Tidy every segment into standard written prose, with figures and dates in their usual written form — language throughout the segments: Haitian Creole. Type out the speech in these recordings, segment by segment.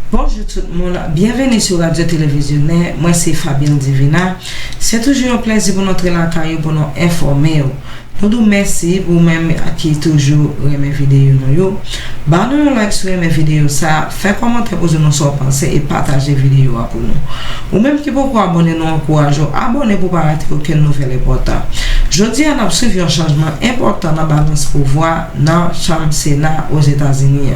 Bonjour tout le monde, bienvenue sur Radio Télévisionnaire. Moi c'est Fabien Divina. C'est toujours un plaisir pour notre caillou pour nous informer. Nous vous merci pour même qui toujours mes vidéos nous. Bah nous like sur mes vidéos ça, fait commentaire pour nous sur penser et partager vidéo pour nous. Ou même qui pourquoi abonner nous encourage abonner pour pas rater aucune nouvelle importante. Jeudi on a suivi un changement important dans balance pouvoir dans chambre Sena aux États-Unis.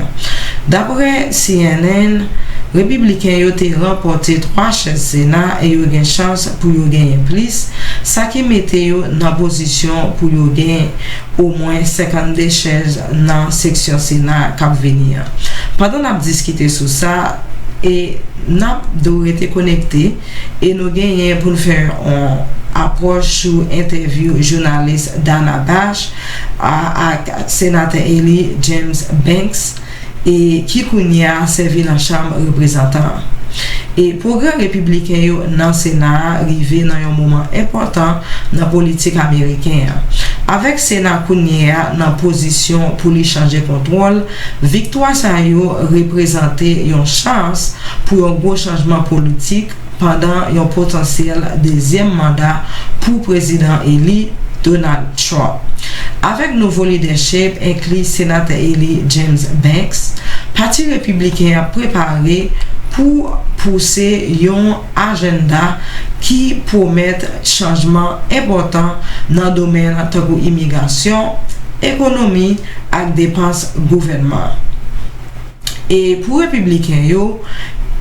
D'après CNN, Repibliken yo te remporté 3 chaises Sena et yo gen chance pour yo gagner plus, ça qui mette yo dans position pour yo gagner au moins 52 chaises dans section Sena cap venir. Pendant n'a discuter sur ça et n'a doit été connecté et nous gagner pour faire un approche sur interview journaliste Dana Bash à sénateur Eli James Banks et qui a servi dans la chambre représentant. Et programme républicain yo dans Sena arrivé dans un moment important dans la politique américaine. Avec Sena Kounia dans position pour lui changer contrôle, victoire ça yo représenté une chance pour un gros changement politique pendant un potentiel deuxième mandat pour président élu Donald Trump. Avec nouveau leadership inclus sénateur Eli James Banks, parti républicain a préparé pour pousser un agenda qui promet changement important dans le domaine de l'immigration, économie et dépenses gouvernement. Et pour républicain yo,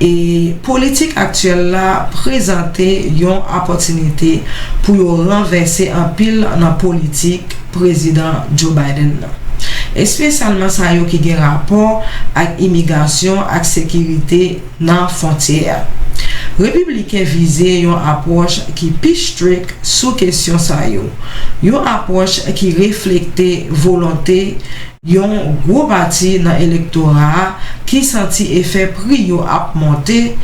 et politique actuelle là présenter une opportunité pour renverser un pile dans politique président Joe Biden. Et spécialement ça yo qui a rapport avec immigration et sécurité dans frontière. Républicain visé une approche qui plus strict sous question ça yo. Une approche qui reflète volonté yon gros parti dans l'électorat qui senti effet prix yo a monté,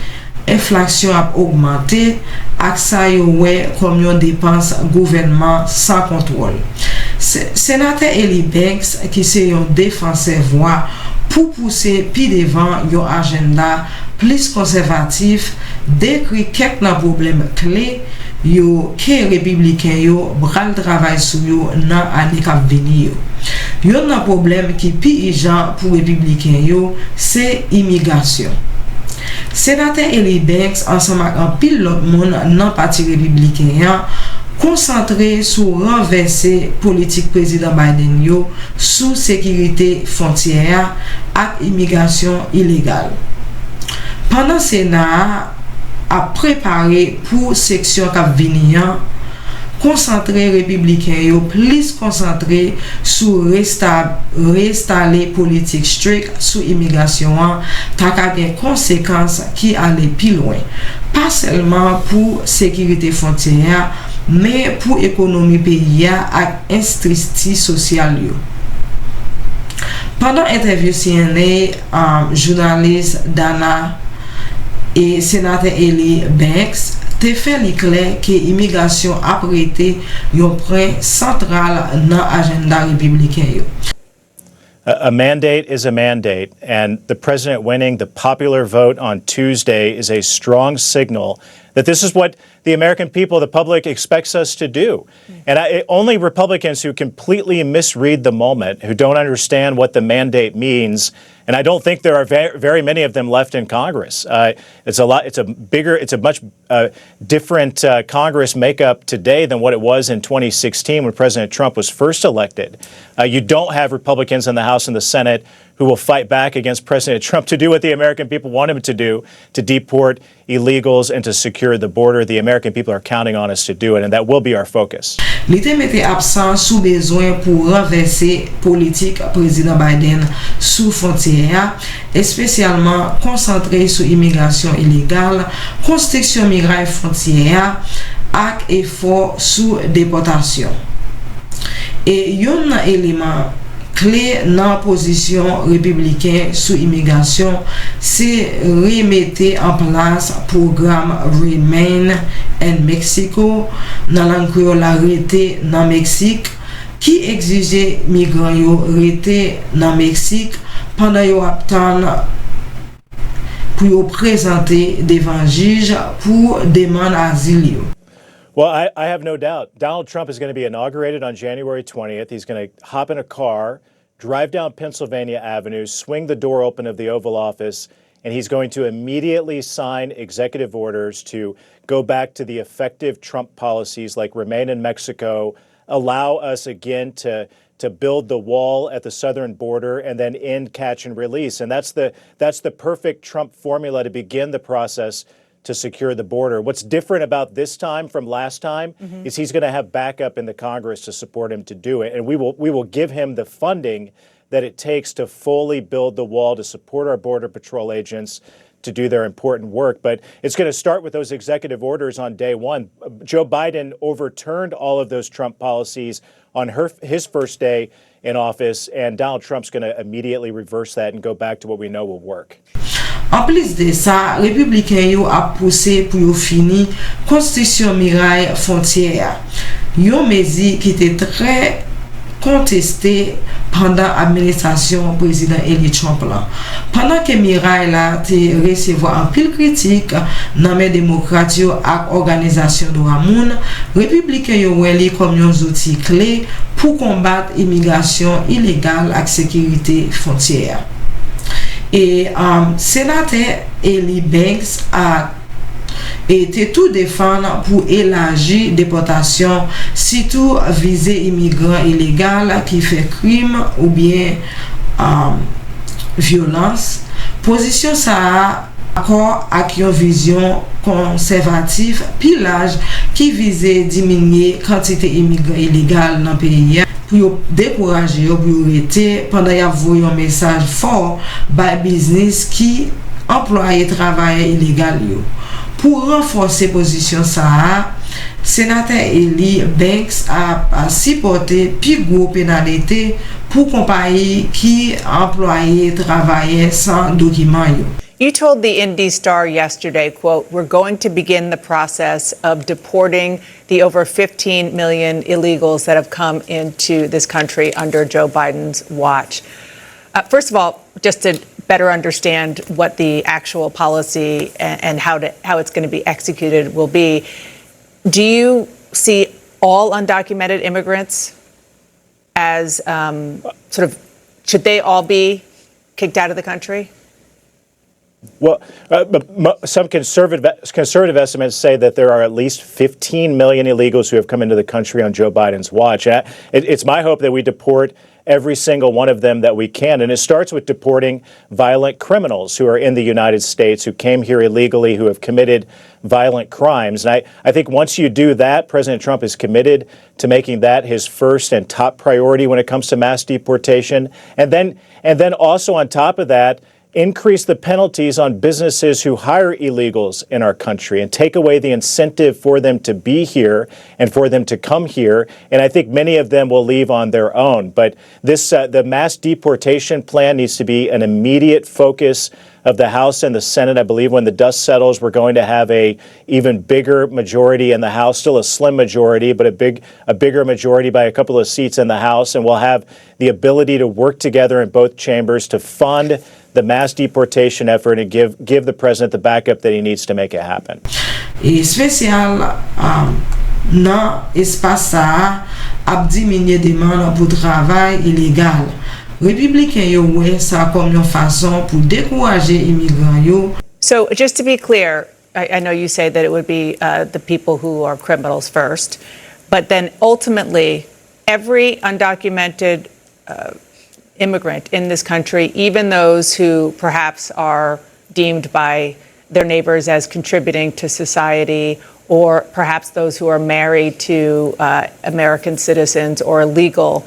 inflation a augmenté, ak ça yo ouais comme yon dépense gouvernement sans contrôle. Sénateur Eli Banks qui c'est un défenseur voix pour pousser plus devant yon agenda plus conservatif, décrit quelques problèmes clés yo que républicain yo bral travail sur yo dans année qui venir. Yon un problème qui pi urgent pour républicain yo c'est immigration. Sénateur Eli Banks ensemble avec un pile l'autre monde dans parti républicain concentré sur renverser politique président Biden yo sous sécurité frontière et immigration illégale. Pendant Sena a préparé pour section cap venir concentré républicain yo plus concentré sur restaller politique strict sur immigration ta ka gen conséquences qui aller plus loin pas seulement pour sécurité frontière mais pour économie pays et injustice sociale yo. Pendant interview CNN journaliste Dana et sénateur Eli Banks te fait clair que l'immigration a prêté un point central dans l'agenda républicain. A mandate is a mandate, and the president winning the popular vote on Tuesday is a strong signal that this is what the American people, the public, expects us to do. And only Republicans who completely misread the moment, who don't understand what the mandate means, and I don't think there are very many of them left in Congress. It's a much different Congress makeup today than what it was in 2016 when President Trump was first elected. You don't have Republicans in the House and the Senate who will fight back against President Trump to do what the American people want him to do, to deport illegals and to secure the border. The American people are counting on us to do it, and that will be our focus. L'été était absent sous besoin pour renverser politique président Biden sous frontière, et spécialement concentré sur immigration illégale, construction migrants et frontières, et effort sous déportation. Et un élément clé dans la position républicaine sous immigration, c'est remettre en place le programme Remain in Mexico, dans langue créole arrêté dans Mexique, qui exigeait migrants yo rester dans Mexique pendant yo attendre pour yo présenter devant juge pour demander asile yo. Well, I have no doubt. Donald Trump is going to be inaugurated on January 20th. He's going to hop in a car, drive down Pennsylvania Avenue, swing the door open of the Oval Office, and he's going to immediately sign executive orders to go back to the effective Trump policies like remain in Mexico, allow us again to build the wall at the southern border, and then end catch and release. And that's the perfect Trump formula to begin the process to secure the border. What's different about this time from last time is he's going to have backup in the Congress to support him to do it. And we will give him the funding that it takes to fully build the wall, to support our Border Patrol agents, to do their important work. But it's going to start with those executive orders on day one. Joe Biden overturned all of those Trump policies on his first day in office, and Donald Trump's going to immediately reverse that and go back to what we know will work. En plus de ça, Républicain yo a poussé pour yo fini Constitution miraille frontière. Yo mezi qui était très contesté pendant l'administration président Eli Trump là. Pendant que miraille là te recevoir en pile critique dans les démocrates yo ak organisation de moun, Républicain yo wèli comme un outil clé pour combattre immigration illégale ak sécurité frontière. Et sénateur Eli Banks a été tout défendre pour élargir déportation, surtout viser immigrants illégaux qui fait crime ou bien violence. Position ça a accord avec une vision conservative pilage qui visait diminuer quantité immigrants illégaux dans le pays. Pour décourager, pour arrêter, pendant qu'il y a un message fort by business qui emploie travailleurs illégaux. Pour renforcer position ça, sénateur Eli Banks a supporté plus gros pénalité pour compagnie qui emploie travailleurs sans document. You told the Indy Star yesterday, quote, "We're going to begin the process of deporting the over 15 million illegals that have come into this country under Joe Biden's watch." First of all, just to better understand what the actual policy and how it's going to be executed will be, do you see all undocumented immigrants as should they all be kicked out of the country? Well, some conservative estimates say that there are at least 15 million illegals who have come into the country on Joe Biden's watch. It's my hope that we deport every single one of them that we can. And it starts with deporting violent criminals who are in the United States, who came here illegally, who have committed violent crimes. And I think once you do that, President Trump is committed to making that his first and top priority when it comes to mass deportation. And then also on top of that, increase the penalties on businesses who hire illegals in our country and take away the incentive for them to be here and for them to come here. And I think many of them will leave on their own. But this the mass deportation plan needs to be an immediate focus of the House and the Senate. I believe when the dust settles, we're going to have a even bigger majority in the House, still a slim majority, but a bigger majority by a couple of seats in the House. And we'll have the ability to work together in both chambers to fund the mass deportation effort and give the president the backup that he needs to make it happen. Et spécial dans espace ça a diminué demande pour travail illégal. Républicain yo wè ça comme une façon pour décourager immigrants yo. So just to be clear, I know you say that it would be the people who are criminals first, but then ultimately every undocumented immigrant in this country, even those who perhaps are deemed by their neighbors as contributing to society, or perhaps those who are married to American citizens or legal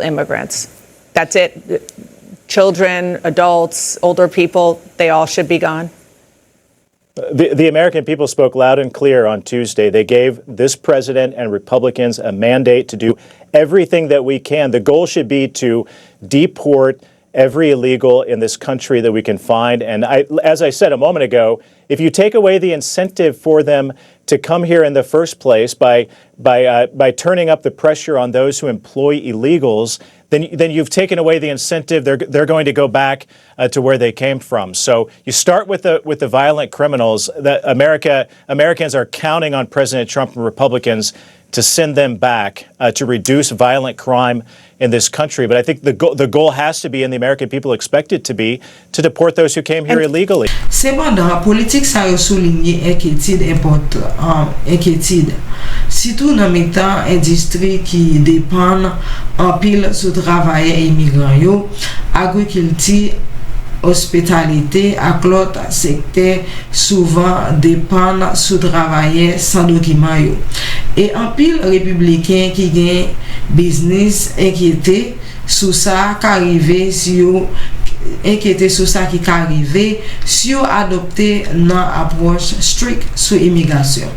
immigrants. That's it. Children, adults, older people, they all should be gone. The American people spoke loud and clear on Tuesday. They gave this president and Republicans a mandate to do everything that we can. The goal should be to deport every illegal in this country that we can find. And as I said a moment ago, if you take away the incentive for them to come here in the first place by turning up the pressure on those who employ illegals, then you've taken away the incentive. They're going to go back to where they came from. So you start with the violent criminals. That Americans are counting on President Trump and Republicans to send them back to reduce violent crime in this country. But I think the goal has to be, and the American people expect it to be, to deport those who came here illegally. Cependant, politique ça a souligné inquiétude surtout dans les temps industrie qui dépendent en pile sur travailleurs et immigrants yo, agriculture, hospitalité à l'autre secteur souvent dépendent sous travailleurs sans document yo. Et en pile républicain qui gagne business inquiété sous ça qu'arrivé sur inquiété sur ça qui arrivé sur adopter une approche stricte sur immigration.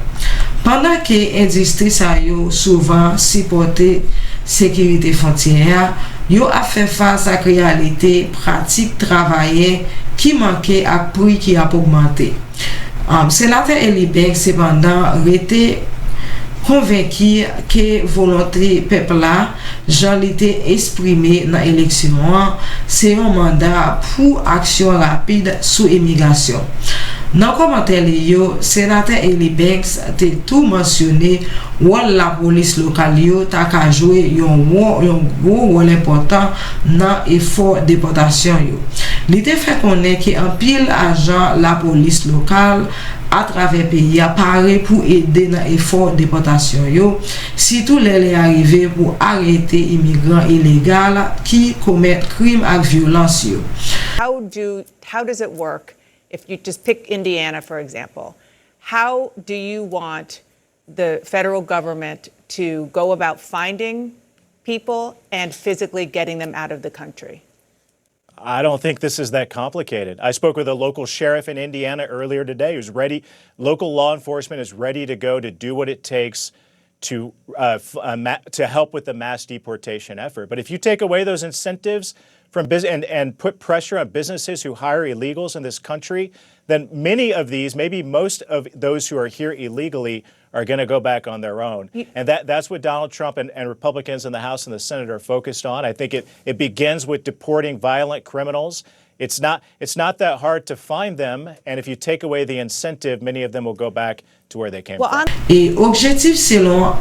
Pendant que l'industrie ça yo souvent supporter sécurité frontière, yo a fait face à réalité pratique travailleur qui manquait à prix qui a augmenté. Sénateur Repibliken cependant était convaincu que volonté peuple là, Jean l'était exprimé dans l'élection, c'est un mandat pour action rapide sur immigration. Dans le commentaire, le sénateur Repibliken a tout mentionné où la police locale a joué un gros rôle important dans l'effort de déportation. Il a fait connaître qu'un pile agent la police locale à travers le pays apparaît pour aider dans l'effort de déportation. Surtout les arrivés pour arrêter les immigrants illégaux qui commettent crimes et violences. How does it work? If you just pick Indiana, for example, how do you want the federal government to go about finding people and physically getting them out of the country? I don't think this is that complicated. I spoke with a local sheriff in Indiana earlier today who's ready. Local law enforcement is ready to go to do what it takes to help with the mass deportation effort. But if you take away those incentives from business and put pressure on businesses who hire illegals in this country, then many of these, maybe most of those who are here illegally, are going to go back on their own. And that's what Donald Trump and Republicans in the House and the Senate are focused on. I think it begins with deporting violent criminals. It's not that hard to find them, and if you take away the incentive, many of them will go back to where they came from. Et objectif selon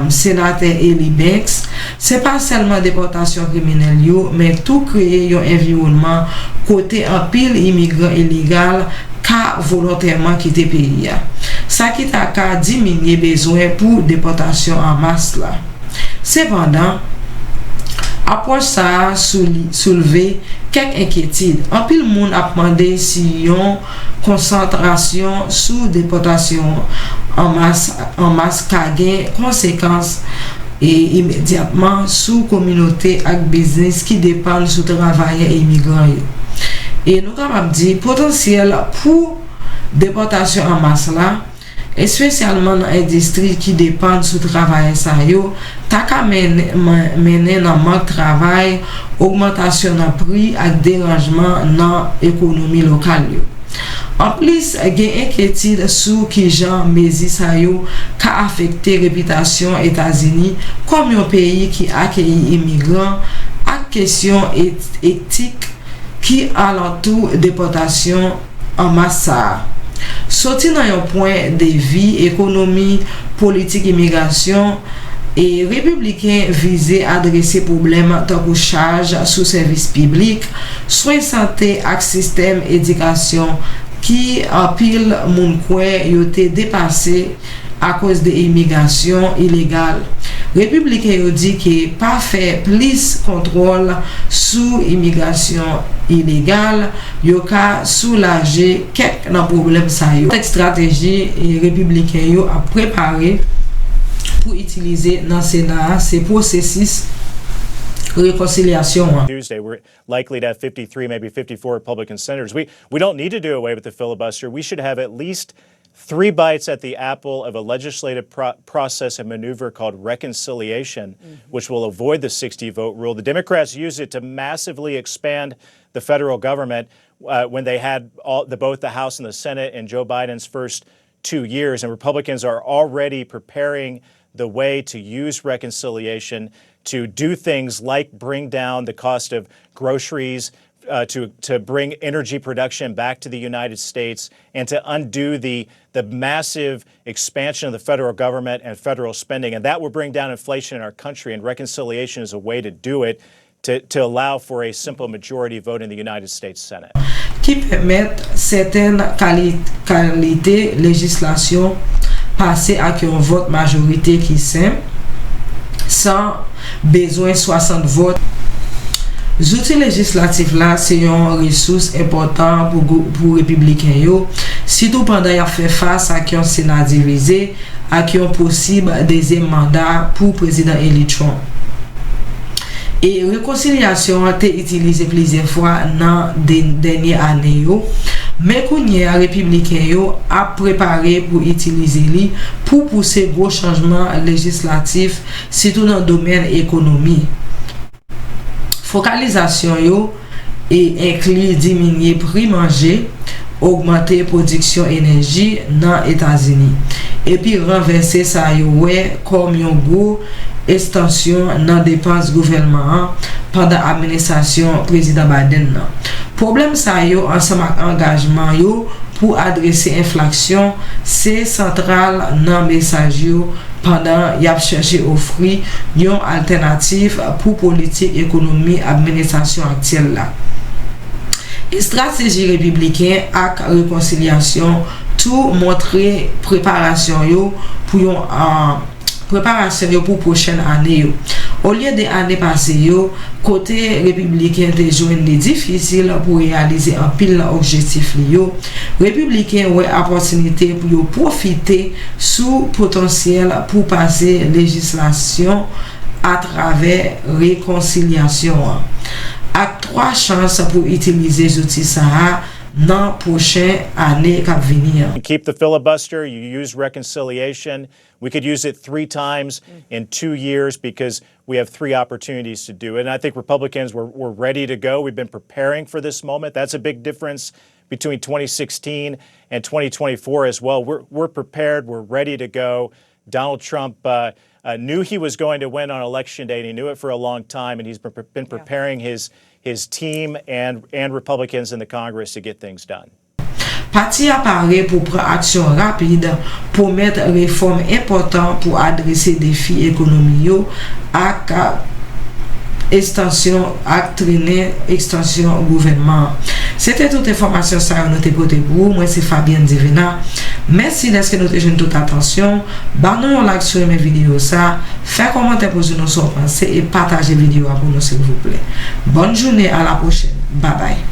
sénateur Repibliken, c'est pas seulement déportation criminelle mais tout créer un environnement côté un pile immigrants illégal qui volontairement quitter pays. Ça qui t'a diminuer besoin pour déportation en masse là. Cependant, approche ça a soulevé quelques inquiétudes. En pile monde a demandé si yon concentration sous déportation en masse ka gen conséquences et immédiatement sous communauté et business qui dépendent sous travailleurs et immigrants. Et nous capable dire potentiel pour déportation en masse là, spécialement dans l'industrie qui dépend sous travail ça yo, ta ka mener dans manque travail, augmentation dans prix et dérangement dans l'économie locale yo. En plus, il y a inquiétude sur qui genre mesures ça yo ka affecter réputation États-Unis comme un pays qui accueille immigrants à question éthique qui alentour déportation en masse. Sorti dans un point de vie, économie, politique, immigration, et républicain visé à adresser problèmes tant que charge sous service public, soins santé et système éducation qui en pile moun kwen yote dépassé à cause de l'immigration illégale. Républicain yo dit que pas faire plus contrôle sur immigration illégale, yo ka soulager quelques nan problème ça yo. Cette stratégie républicain yo a préparé pour utiliser dans Sena ces processus réconciliation. Tuesday, we're likely to have 53, maybe 54 Republican senators. We don't need to do away with the filibuster. We should have at least 3 bites at the apple of a legislative process and maneuver called reconciliation, which will avoid the 60-vote rule. The Democrats used it to massively expand the federal government when they had both the House and the Senate in Joe Biden's first 2 years, and Republicans are already preparing the way to use reconciliation to do things like bring down the cost of groceries, to bring energy production back to the United States, and to undo the massive expansion of the federal government and federal spending. And that will bring down inflation in our country, and reconciliation is a way to do it, to allow for a simple majority vote in the United States Senate. Qui permettent certaines qualités législation passer avec un vote majorité qui simple, sans besoin 60 votes. Outils législatifs là, c'est une ressource importante pour républicains yo, surtout pendant y a fait face à un Sénat divisé, à un possible deuxième mandat pour président élu Trump. Et réconciliation a été utilisée plusieurs fois dans les dernières années, mais les républicains a préparé pour utiliser lui pour pousser gros changements législatifs, surtout dans le domaine économique. Focalisation yo et inclut diminuer prix manger, augmenter production énergie dans les États-Unis et puis renverser ça yo comme une gros extension dans dépenses gouvernement pendant l'administration président Biden. Problème ça yo ensemble avec engagement yo pour adresser inflation, c'est central dans message yo pendant y a cherché offrir une alternative pour politique économie administration actuelle là. Et stratégie républicaine avec réconciliation tout montrer préparation yo pour préparation yo pour prochaine année yo. Au lieu des années passées yo, côté républicain te joindre difficile pour réaliser un pile objectif yo. Républicain ouais opportunité pour yo profiter sous potentiel pour passer législation à travers réconciliation. Avec 3 chances pour utiliser outils ça dans prochaine année qui venir. You keep the filibuster, you use reconciliation. We could use it 3 times in 2 years because we have 3 opportunities to do it. And I think Republicans were ready to go. We've been preparing for this moment. That's a big difference between 2016 and 2024 as well. We're prepared, we're ready to go. Donald Trump knew he was going to win on election day, and he knew it for a long time, and he's been preparing his team and Republicans in the Congress to get things done. Parti apparaît pour prendre action rapide pour mettre réformes importantes pour adresser des défis économiques avec extension extension gouvernement. C'était toute information ça nous te porté pour moi c'est Fabien Divina. Merci d'être nous te jeune toute attention. Bah-nous like sur mes vidéos ça, faire commentaire pour nous sur pensée et partager vidéo pour nous s'il vous plaît. Bonne journée, à la prochaine. Bye bye.